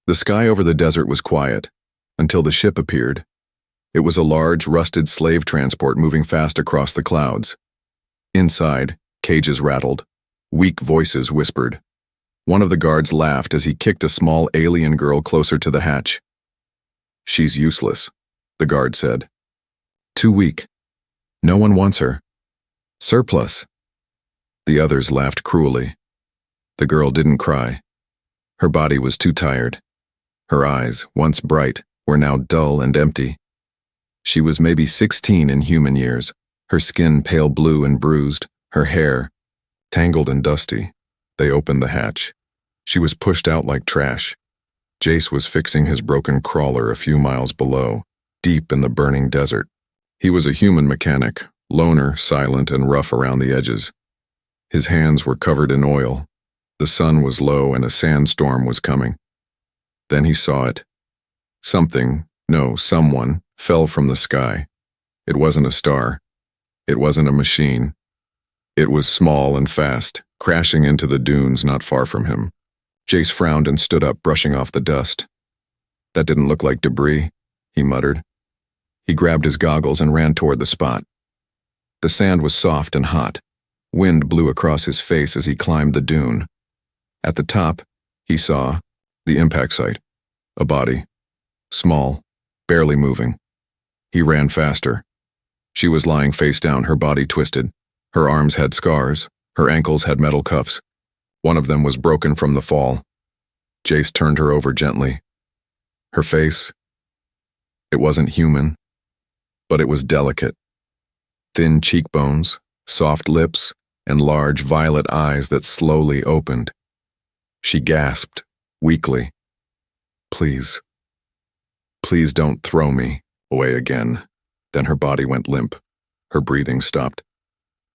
The sky over the desert was quiet, until the ship appeared. It was a large, rusted slave transport moving fast across the clouds. Inside, cages rattled. Weak voices whispered. One of the guards laughed as he kicked a small alien girl closer to the hatch. "She's useless," the guard said. "Too weak. No one wants her. Surplus." The others laughed cruelly. The girl didn't cry. Her body was too tired. Her eyes, once bright, were now dull and empty. She was maybe 16 in human years, her skin pale blue and bruised, her hair tangled and dusty. They opened the hatch. She was pushed out like trash. Jace was fixing his broken crawler a few miles below, deep in the burning desert. He was a human mechanic, loner, silent, and rough around the edges. His hands were covered in oil. The sun was low and a sandstorm was coming. Then he saw it. Someone fell from the sky. It wasn't a star. It wasn't a machine. It was small and fast, crashing into the dunes not far from him. Jace frowned and stood up, brushing off the dust. "That didn't look like debris," he muttered. He grabbed his goggles and ran toward the spot. The sand was soft and hot. Wind blew across his face as he climbed the dune. At the top, he saw the impact site, a body, small, barely moving. He ran faster. She was lying face down, her body twisted. Her arms had scars, her ankles had metal cuffs. One of them was broken from the fall. Jace turned her over gently. Her face, it wasn't human, but it was delicate. Thin cheekbones, soft lips, and large violet eyes that slowly opened. She gasped, weakly, Please don't throw me away again." Then her body went limp. Her breathing stopped.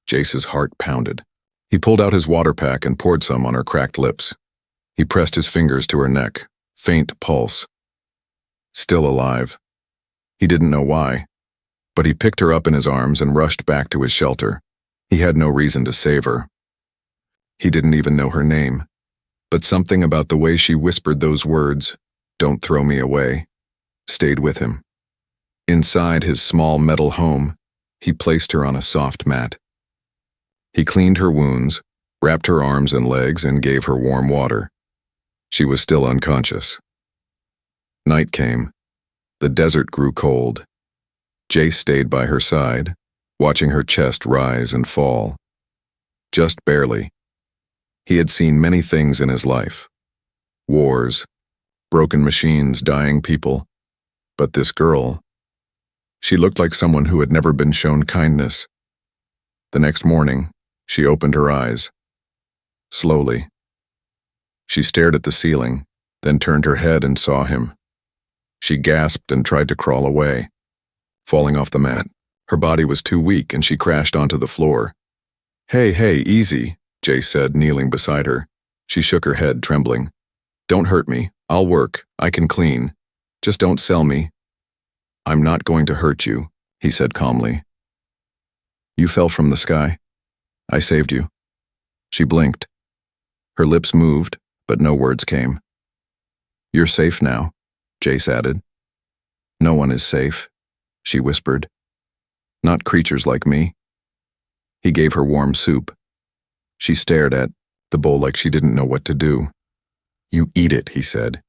Jace's heart pounded. He pulled out his water pack and poured some on her cracked lips. He pressed his fingers to her neck, faint pulse. Still alive. He didn't know why, but he picked her up in his arms and rushed back to his shelter. He had no reason to save her. He didn't even know her name, but something about the way she whispered those words, "Don't throw me away," stayed with him. Inside his small metal home, he placed her on a soft mat. He cleaned her wounds, wrapped her arms and legs, and gave her warm water. She was still unconscious. Night came. The desert grew cold. Jace stayed by her side, watching her chest rise and fall. Just barely. He had seen many things in his life. Wars, broken machines, dying people. But this girl, she looked like someone who had never been shown kindness. The next morning, she opened her eyes. Slowly. She stared at the ceiling, then turned her head and saw him. She gasped and tried to crawl away, falling off the mat. Her body was too weak and she crashed onto the floor. Hey, easy," Jace said, kneeling beside her. She shook her head, trembling. "Don't hurt me. I'll work. I can clean. Just don't sell me." "I'm not going to hurt you," he said calmly. "You fell from the sky. I saved you." She blinked. Her lips moved, but no words came. "You're safe now," Jace added. "No one is safe," she whispered. "Not creatures like me." He gave her warm soup. She stared at the bowl like she didn't know what to do. "You eat it," he said.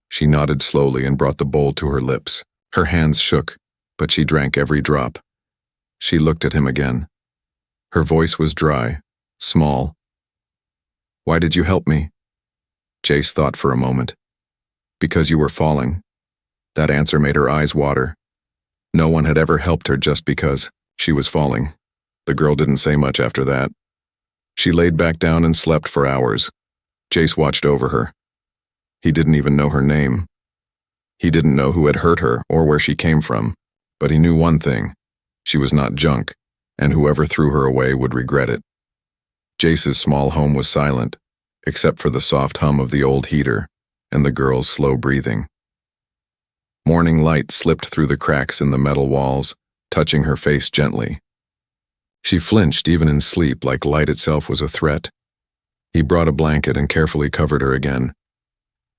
She nodded slowly and brought the bowl to her lips. Her hands shook, but she drank every drop. She looked at him again. Her voice was dry, small. "Why did you help me?" Jace thought for a moment. "Because you were falling." That answer made her eyes water. No one had ever helped her just because she was falling. The girl didn't say much after that. She laid back down and slept for hours. Jace watched over her. He didn't even know her name. He didn't know who had hurt her or where she came from, but he knew one thing. She was not junk, and whoever threw her away would regret it. Jace's small home was silent, except for the soft hum of the old heater and the girl's slow breathing. Morning light slipped through the cracks in the metal walls, touching her face gently. She flinched even in sleep, like light itself was a threat. He brought a blanket and carefully covered her again.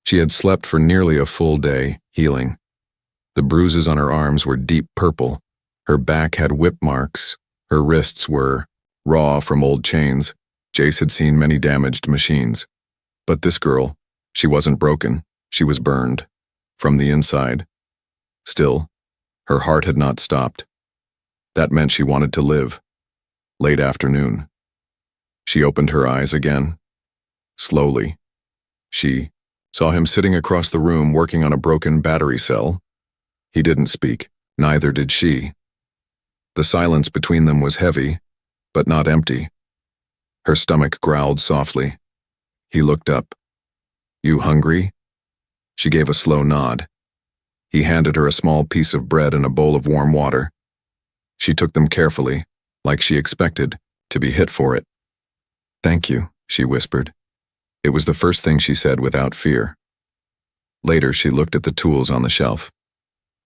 She had slept for nearly a full day, healing. The bruises on her arms were deep purple. Her back had whip marks. Her wrists were raw from old chains. Jace had seen many damaged machines. But this girl, she wasn't broken. She was burned. From the inside. Still, her heart had not stopped. That meant she wanted to live. Late afternoon. She opened her eyes again. Slowly. She saw him sitting across the room working on a broken battery cell. He didn't speak, neither did she. The silence between them was heavy, but not empty. Her stomach growled softly. He looked up. "You hungry?" She gave a slow nod. He handed her a small piece of bread and a bowl of warm water. She took them carefully, like she expected, to be hit for it. "Thank you," she whispered. It was the first thing she said without fear. Later, she looked at the tools on the shelf.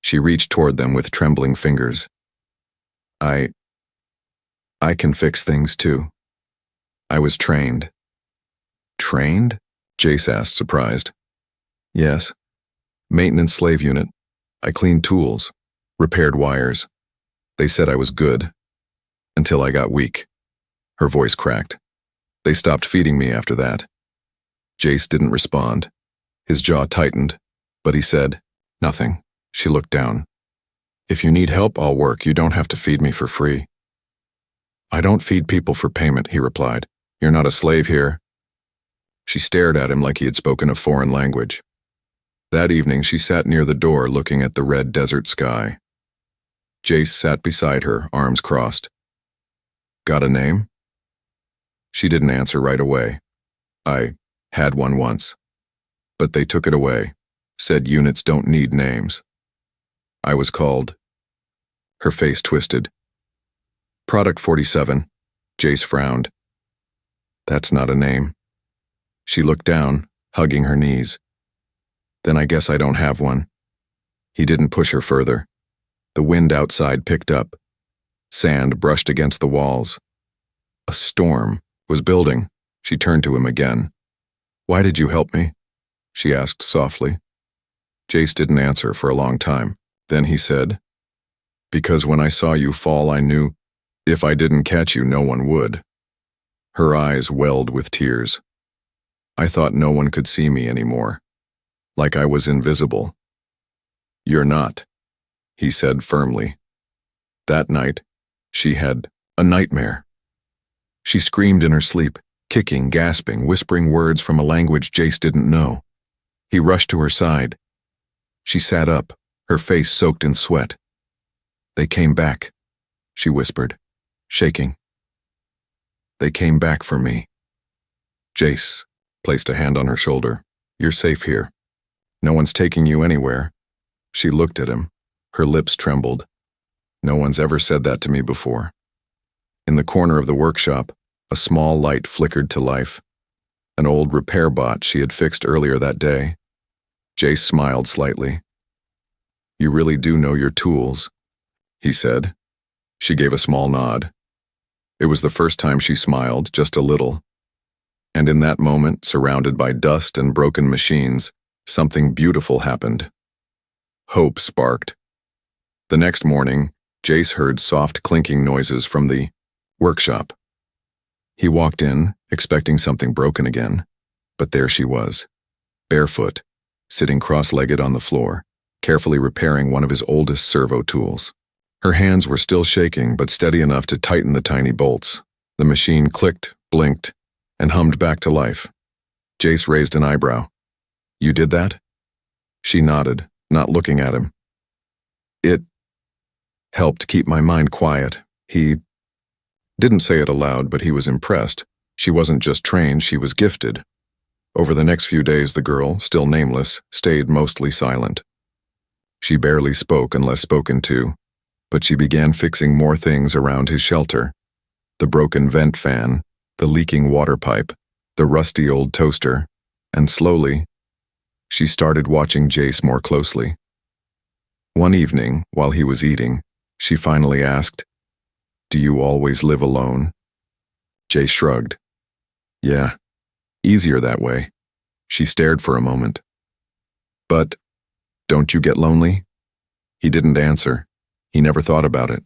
She reached toward them with trembling fingers. I can fix things too. I was trained." "Trained?" Jace asked, surprised. "Yes. Maintenance slave unit. I cleaned tools, repaired wires. They said I was good. Until I got weak." Her voice cracked. "They stopped feeding me after that." Jace didn't respond. His jaw tightened, but he said, "Nothing." She looked down. "If you need help, I'll work. You don't have to feed me for free." "I don't feed people for payment," he replied. "You're not a slave here." She stared at him like he had spoken a foreign language. That evening, she sat near the door looking at the red desert sky. Jace sat beside her, arms crossed. "Got a name?" She didn't answer right away. "I had one once. But they took it away. Said units don't need names. I was called." Her face twisted. "Product 47. Jace frowned. "That's not a name." She looked down, hugging her knees. "Then I guess I don't have one." He didn't push her further. The wind outside picked up. Sand brushed against the walls. A storm was building. She turned to him again. "Why did you help me?" she asked softly. Jace didn't answer for a long time. Then he said, "Because when I saw you fall, I knew if I didn't catch you, no one would." Her eyes welled with tears. "I thought no one could see me anymore. Like I was invisible." "You're not," he said firmly. That night, she had a nightmare. She screamed in her sleep, kicking, gasping, whispering words from a language Jace didn't know. He rushed to her side. She sat up, her face soaked in sweat. "They came back," she whispered, shaking. "They came back for me." Jace placed a hand on her shoulder. "You're safe here. No one's taking you anywhere." She looked at him. Her lips trembled. "No one's ever said that to me before." In the corner of the workshop, a small light flickered to life. An old repair bot she had fixed earlier that day. Jace smiled slightly. "You really do know your tools," he said. She gave a small nod. It was the first time she smiled, just a little. And in that moment, surrounded by dust and broken machines, something beautiful happened. Hope sparked. The next morning, Jace heard soft clinking noises from the workshop. He walked in, expecting something broken again, but there she was, barefoot, sitting cross-legged on the floor, carefully repairing one of his oldest servo tools. Her hands were still shaking, but steady enough to tighten the tiny bolts. The machine clicked, blinked, and hummed back to life. Jace raised an eyebrow. "You did that?" She nodded, not looking at him. "It helped keep my mind quiet." He didn't say it aloud, but he was impressed. She wasn't just trained, she was gifted. Over the next few days, the girl, still nameless, stayed mostly silent. She barely spoke unless spoken to, but she began fixing more things around his shelter. The broken vent fan, the leaking water pipe, the rusty old toaster, and slowly, she started watching Jace more closely. One evening, while he was eating, she finally asked, "Do you always live alone?" Jace shrugged. "Yeah, easier that way." She stared for a moment. But, don't you get lonely? He didn't answer. He never thought about it.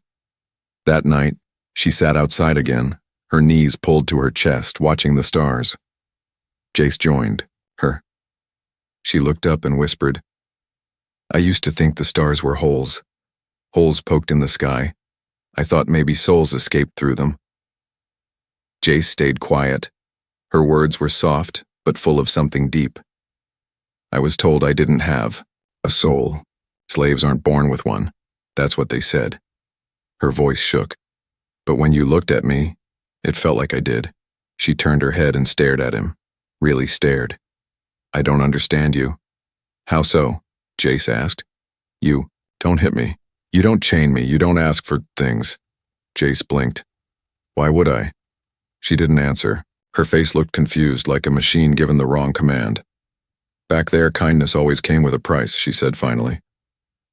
That night, she sat outside again, her knees pulled to her chest, watching the stars. Jace joined her. She looked up and whispered, "I used to think the stars were holes. Holes poked in the sky. I thought maybe souls escaped through them." Jace stayed quiet. Her words were soft, but full of something deep. "I was told I didn't have a soul. Slaves aren't born with one. That's what they said." Her voice shook. "But when you looked at me, it felt like I did." She turned her head and stared at him. Really stared. "I don't understand you." "How so?" Jace asked. "You don't hit me. You don't chain me. You don't ask for things." Jace blinked. "Why would I?" She didn't answer. Her face looked confused, like a machine given the wrong command. "Back there, kindness always came with a price," she said finally.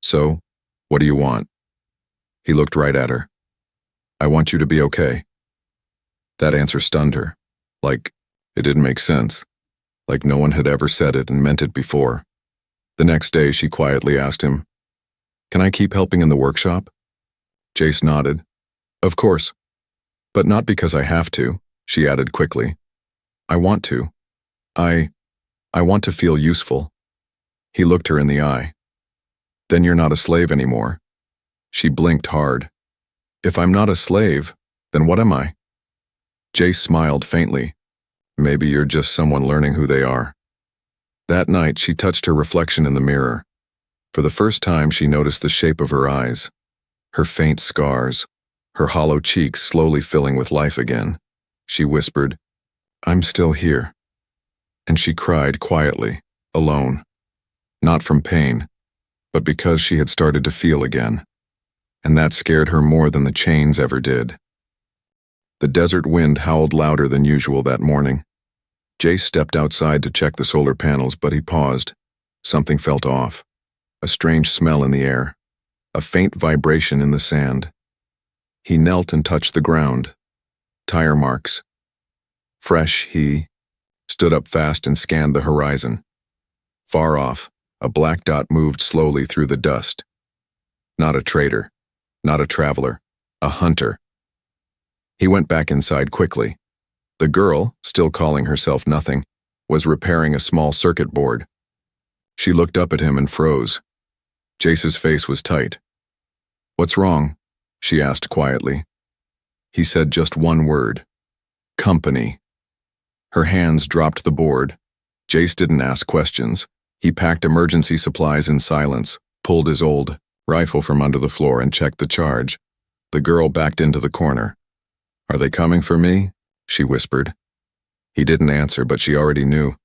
"So, what do you want?" He looked right at her. "I want you to be okay." That answer stunned her. Like, it didn't make sense. Like no one had ever said it and meant it before. The next day, she quietly asked him, "Can I keep helping in the workshop?" Jace nodded. "Of course. But not because I have to," she added quickly. "I want to. I want to feel useful." He looked her in the eye. "Then you're not a slave anymore." She blinked hard. "If I'm not a slave, then what am I?" Jace smiled faintly. "Maybe you're just someone learning who they are." That night, she touched her reflection in the mirror. For the first time, she noticed the shape of her eyes, her faint scars, her hollow cheeks slowly filling with life again. She whispered, "I'm still here." And she cried quietly, alone. Not from pain, but because she had started to feel again. And that scared her more than the chains ever did. The desert wind howled louder than usual that morning. Jace stepped outside to check the solar panels, but he paused. Something felt off. A strange smell in the air. A faint vibration in the sand. He knelt and touched the ground. Tire marks. Fresh, he stood up fast and scanned the horizon. Far off, a black dot moved slowly through the dust. Not a trader, not a traveler, a hunter. He went back inside quickly. The girl, still calling herself nothing, was repairing a small circuit board. She looked up at him and froze. Jace's face was tight. "What's wrong?" she asked quietly. He said just one word. "Company." Her hands dropped the board. Jace didn't ask questions. He packed emergency supplies in silence, pulled his old rifle from under the floor and checked the charge. The girl backed into the corner. "Are they coming for me?" she whispered. He didn't answer, but she already knew.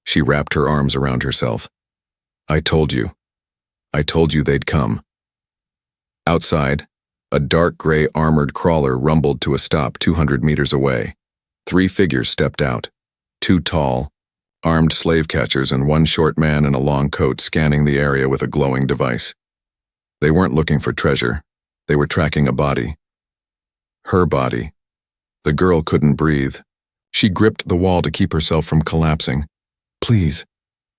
She wrapped her arms around herself. I told you they'd come." Outside, a dark gray armored crawler rumbled to a stop 200 meters away. 3 figures stepped out. 2 tall, armed slave catchers and 1 short man in a long coat scanning the area with a glowing device. They weren't looking for treasure. They were tracking a body. Her body. The girl couldn't breathe. She gripped the wall to keep herself from collapsing. "Please,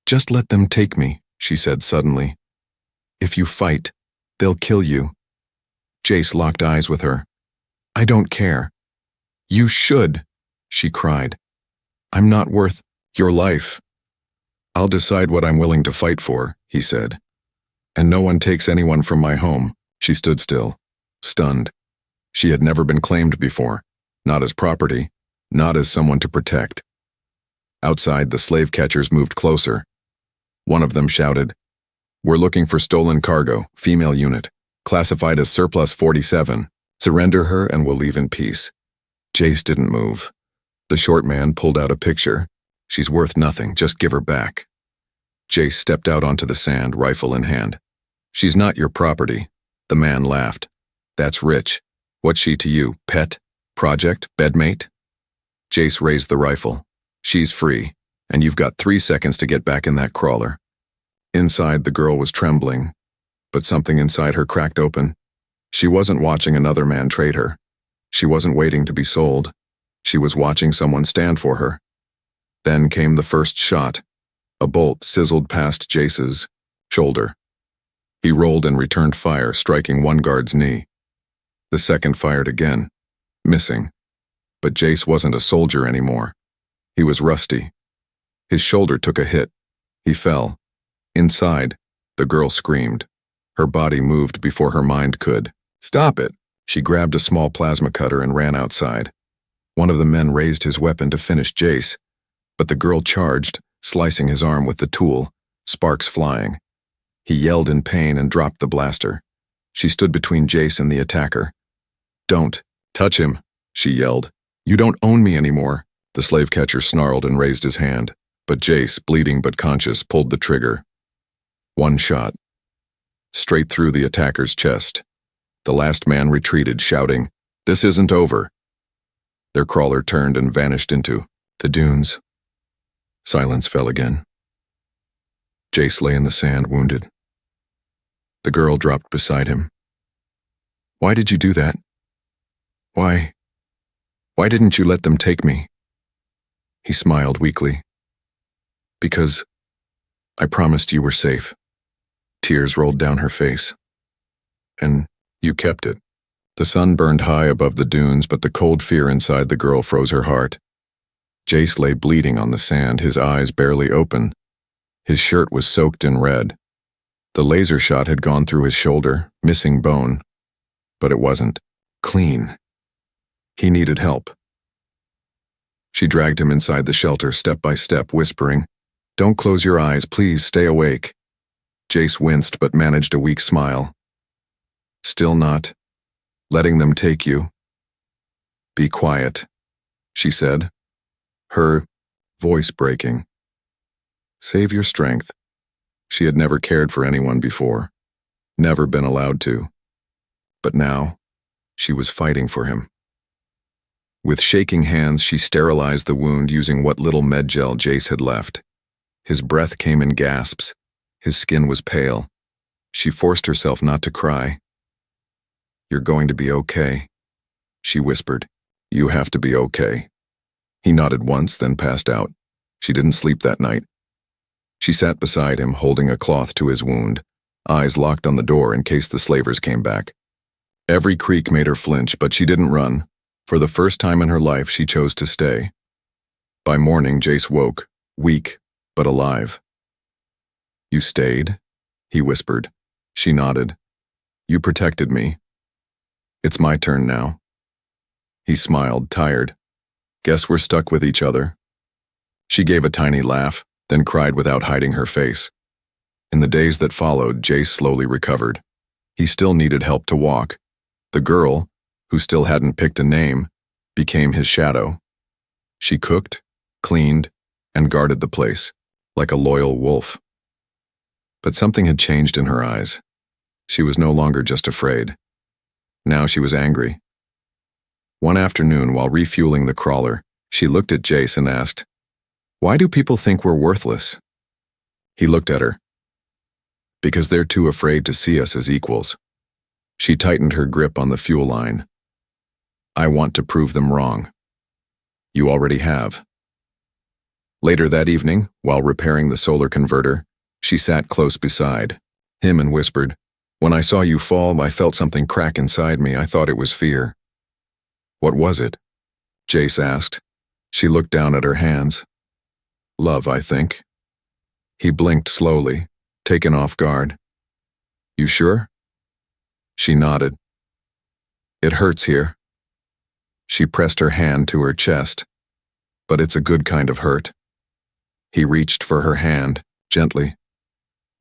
just let them take me," she said suddenly. "If you fight, they'll kill you." Jace locked eyes with her. "I don't care." "You should," she cried. "I'm not worth your life." "I'll decide what I'm willing to fight for," he said. "And no one takes anyone from my home." She stood still, stunned. She had never been claimed before, not as property, not as someone to protect. Outside, the slave catchers moved closer. One of them shouted, "We're looking for stolen cargo, female unit, classified as surplus 47. Surrender her and we'll leave in peace." Jace didn't move. The short man pulled out a picture. "She's worth nothing, just give her back." Jace stepped out onto the sand, rifle in hand. "She's not your property." The man laughed. "That's rich. What's she to you, pet? Project? Bedmate?" Jace raised the rifle. "She's free, and you've got 3 seconds to get back in that crawler." Inside, the girl was trembling, but something inside her cracked open. She wasn't watching another man trade her. She wasn't waiting to be sold. She was watching someone stand for her. Then came the first shot. A bolt sizzled past Jace's shoulder. He rolled and returned fire, striking one guard's knee. The second fired again, missing. But Jace wasn't a soldier anymore. He was rusty. His shoulder took a hit. He fell. Inside, the girl screamed. Her body moved before her mind could. "Stop it!" She grabbed a small plasma cutter and ran outside. One of the men raised his weapon to finish Jace, but the girl charged, slicing his arm with the tool, sparks flying. He yelled in pain and dropped the blaster. She stood between Jace and the attacker. "Don't touch him," she yelled. "You don't own me anymore." The slave catcher snarled and raised his hand, but Jace, bleeding but conscious, pulled the trigger. One shot. Straight through the attacker's chest. The last man retreated, shouting, "This isn't over." Their crawler turned and vanished into the dunes. Silence fell again. Jace lay in the sand, wounded. The girl dropped beside him. "Why did you do that? Why didn't you let them take me?" He smiled weakly. "Because I promised you were safe." Tears rolled down her face. "And you kept it." The sun burned high above the dunes, but the cold fear inside the girl froze her heart. Jace lay bleeding on the sand, his eyes barely open. His shirt was soaked in red. The laser shot had gone through his shoulder, missing bone. But it wasn't clean. He needed help. She dragged him inside the shelter, step by step, whispering, "Don't close your eyes, please stay awake." Jace winced but managed a weak smile. "Still not letting them take you?" "Be quiet," she said, her voice breaking. "Save your strength." She had never cared for anyone before, never been allowed to. But now, she was fighting for him. With shaking hands, she sterilized the wound using what little med gel Jace had left. His breath came in gasps. His skin was pale. She forced herself not to cry. "You're going to be okay," she whispered. "You have to be okay." He nodded once, then passed out. She didn't sleep that night. She sat beside him, holding a cloth to his wound, eyes locked on the door in case the slavers came back. Every creak made her flinch, but she didn't run. For the first time in her life, she chose to stay. By morning, Jace woke, weak, but alive. "You stayed?" he whispered. She nodded. "You protected me. It's my turn now." He smiled, tired. "Guess we're stuck with each other." She gave a tiny laugh, then cried without hiding her face. In the days that followed, Jace slowly recovered. He still needed help to walk. The girl, who still hadn't picked a name, became his shadow. She cooked, cleaned, and guarded the place, like a loyal wolf. But something had changed in her eyes. She was no longer just afraid. Now she was angry. One afternoon, while refueling the crawler, she looked at Jace and asked, "Why do people think we're worthless?" He looked at her. "Because they're too afraid to see us as equals." She tightened her grip on the fuel line. "I want to prove them wrong." "You already have." Later that evening, while repairing the solar converter, she sat close beside him and whispered, "When I saw you fall, I felt something crack inside me. I thought it was fear." "What was it?" Jace asked. She looked down at her hands. "Love, I think." He blinked slowly, taken off guard. "You sure?" She nodded. "It hurts here." She pressed her hand to her chest. "But it's a good kind of hurt." He reached for her hand, gently.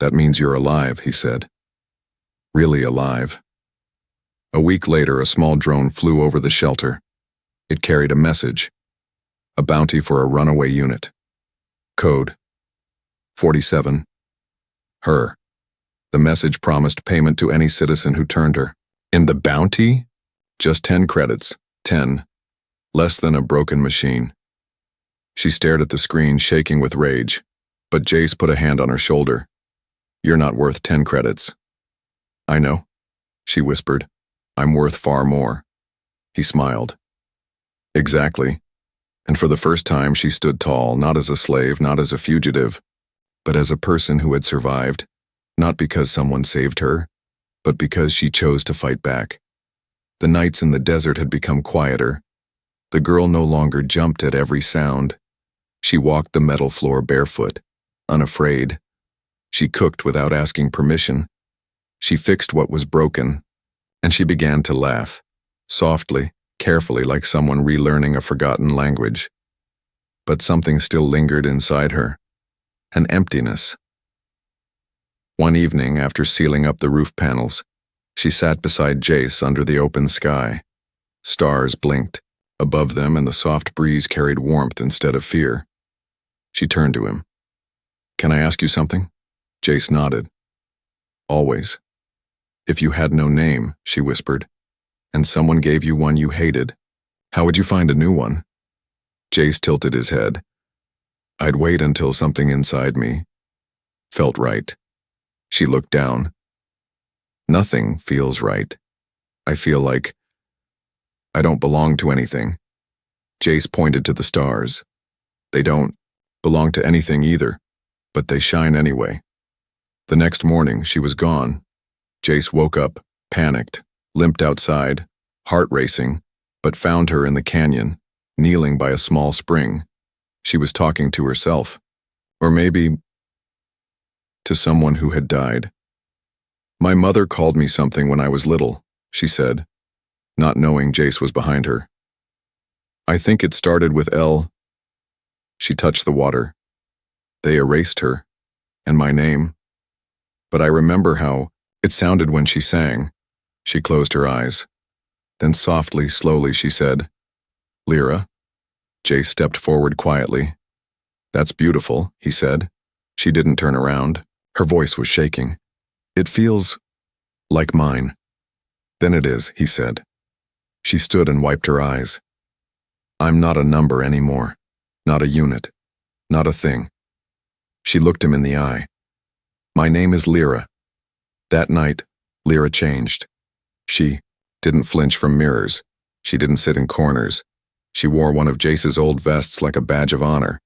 "That means you're alive," he said. "Really alive." A week later, a small drone flew over the shelter. It carried a message. A bounty for a runaway unit. Code 47. Her. The message promised payment to any citizen who turned her. In the bounty? Just 10 credits. 10. Less than a broken machine. She stared at the screen, shaking with rage. But Jace put a hand on her shoulder. "You're not worth 10 credits." "I know," she whispered. "I'm worth far more." He smiled. "Exactly." And for the first time, she stood tall, not as a slave, not as a fugitive, but as a person who had survived, not because someone saved her, but because she chose to fight back. The nights in the desert had become quieter. The girl no longer jumped at every sound. She walked the metal floor barefoot, unafraid. She cooked without asking permission. She fixed what was broken, and she began to laugh, softly, carefully, like someone relearning a forgotten language. But something still lingered inside her, an emptiness. One evening, after sealing up the roof panels, she sat beside Jace under the open sky. Stars blinked above them, and the soft breeze carried warmth instead of fear. She turned to him. "Can I ask you something?" Jace nodded. "Always." "If you had no name," she whispered, "and someone gave you one you hated, how would you find a new one?" Jace tilted his head. "I'd wait until something inside me felt right." She looked down. "Nothing feels right. I feel like I don't belong to anything." Jace pointed to the stars. "They don't belong to anything either, but they shine anyway." The next morning, she was gone. Jace woke up, panicked, limped outside, heart racing, but found her in the canyon, kneeling by a small spring. She was talking to herself, or maybe to someone who had died. "My mother called me something when I was little," she said, not knowing Jace was behind her. "I think it started with L." She touched the water. "They erased her, and my name. But I remember how it sounded when she sang." She closed her eyes. Then softly, slowly, she said, "Lyra." Jace stepped forward quietly. "That's beautiful," he said. She didn't turn around. Her voice was shaking. "It feels like mine." "Then it is," he said. She stood and wiped her eyes. "I'm not a number anymore. Not a unit. Not a thing." She looked him in the eye. "My name is Lyra." That night, Lyra changed. She didn't flinch from mirrors. She didn't sit in corners. She wore one of Jace's old vests like a badge of honor.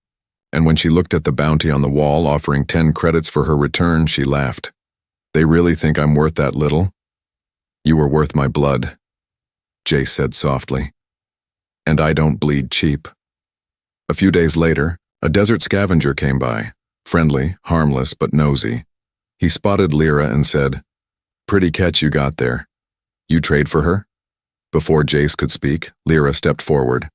And when she looked at the bounty on the wall offering 10 credits for her return, she laughed. "They really think I'm worth that little?" "You were worth my blood," Jace said softly. "And I don't bleed cheap." A few days later, a desert scavenger came by, friendly, harmless, but nosy. He spotted Lyra and said, "Pretty catch you got there. You trade for her?" Before Jace could speak, Lyra stepped forward.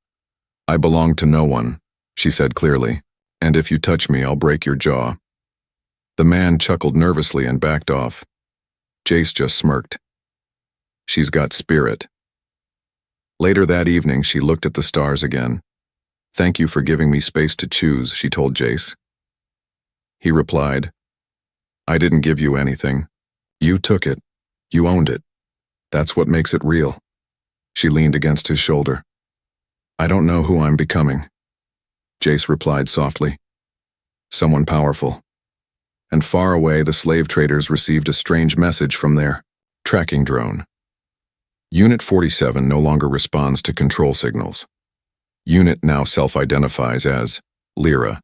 "I belong to no one," she said clearly, "and if you touch me, I'll break your jaw." The man chuckled nervously and backed off. Jace just smirked. "She's got spirit." Later that evening, she looked at the stars again. "Thank you for giving me space to choose," she told Jace. He replied, "I didn't give you anything. You took it. You owned it. That's what makes it real." She leaned against his shoulder. "I don't know who I'm becoming," Jace replied softly. "Someone powerful." And far away, the slave traders received a strange message from their tracking drone. Unit 47 no longer responds to control signals. Unit now self-identifies as Lyra.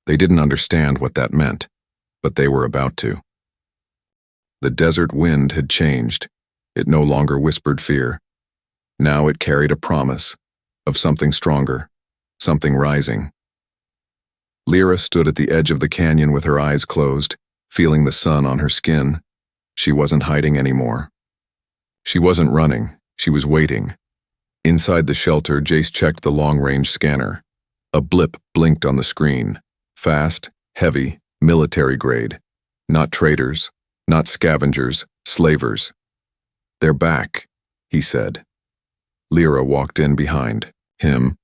They didn't understand what that meant, but they were about to. The desert wind had changed. It no longer whispered fear. Now it carried a promise of something stronger, something rising. Lyra stood at the edge of the canyon with her eyes closed, feeling the sun on her skin. She wasn't hiding anymore. She wasn't running. She was waiting. Inside the shelter, Jace checked the long-range scanner. A blip blinked on the screen. Fast, heavy, military grade. Not traders, not scavengers, slavers. "They're back," he said. Lyra walked in behind him,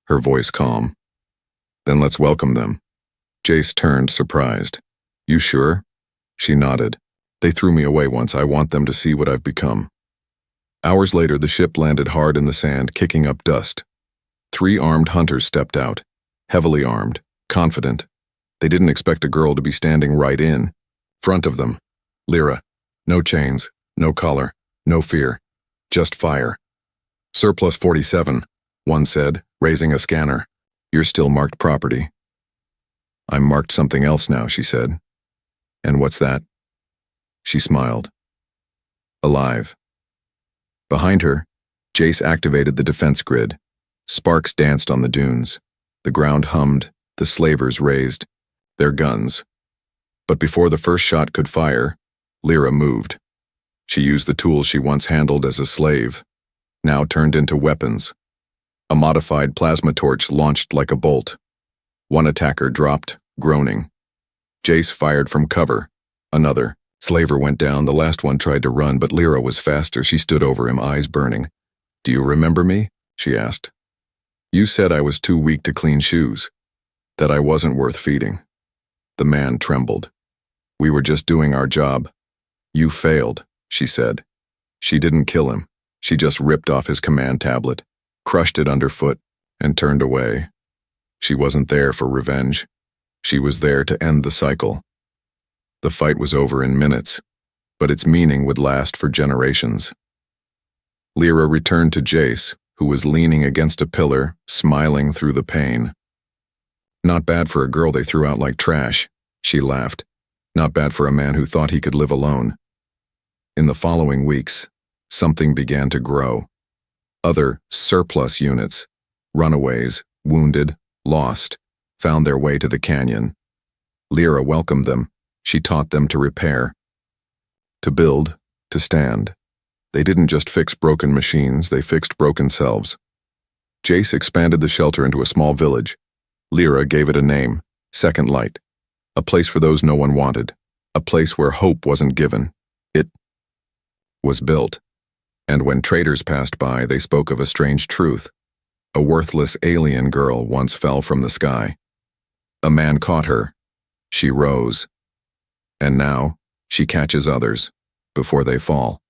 her voice calm. "Then let's welcome them." Jace turned, surprised. "You sure?" She nodded. "They threw me away once. I want them to see what I've become." Hours later, the ship landed hard in the sand, kicking up dust. 3 armed hunters stepped out, heavily armed, confident. They didn't expect a girl to be standing right in front of them. "Lyra, no chains, no collar, no fear, just fire." "Surplus 47, one said, raising a scanner. "You're still marked property." I'm marked something else now, she said. And what's that? She smiled. Alive. Behind her, Jace activated the defense grid. Sparks danced on the dunes. The ground hummed, the slavers raised their guns. But before the first shot could fire, Lyra moved. She used the tools she once handled as a slave, now turned into weapons. A modified plasma torch launched like a bolt. One attacker dropped, groaning. Jace fired from cover. Another slaver went down. The last one tried to run, but Lyra was faster. She stood over him, eyes burning. Do you remember me? She asked. You said I was too weak to clean shoes, that I wasn't worth feeding. The man trembled. We were just doing our job. You failed, she said. She didn't kill him. She just ripped off his command tablet, crushed it underfoot, and turned away. She wasn't there for revenge. She was there to end the cycle. The fight was over in minutes, but its meaning would last for generations. Lyra returned to Jace, who was leaning against a pillar, smiling through the pain. Not bad for a girl they threw out like trash, she laughed. Not bad for a man who thought he could live alone. In the following weeks, something began to grow. Other surplus units, runaways, wounded, lost, found their way to the canyon. Lyra welcomed them. She taught them to repair, to build, to stand. They didn't just fix broken machines, they fixed broken selves. Jace expanded the shelter into a small village. Lyra gave it a name, Second Light. A place for those no one wanted. A place where hope wasn't given. It was built. And when traders passed by, they spoke of a strange truth. A worthless alien girl once fell from the sky. A man caught her. She rose. And now, she catches others, before they fall.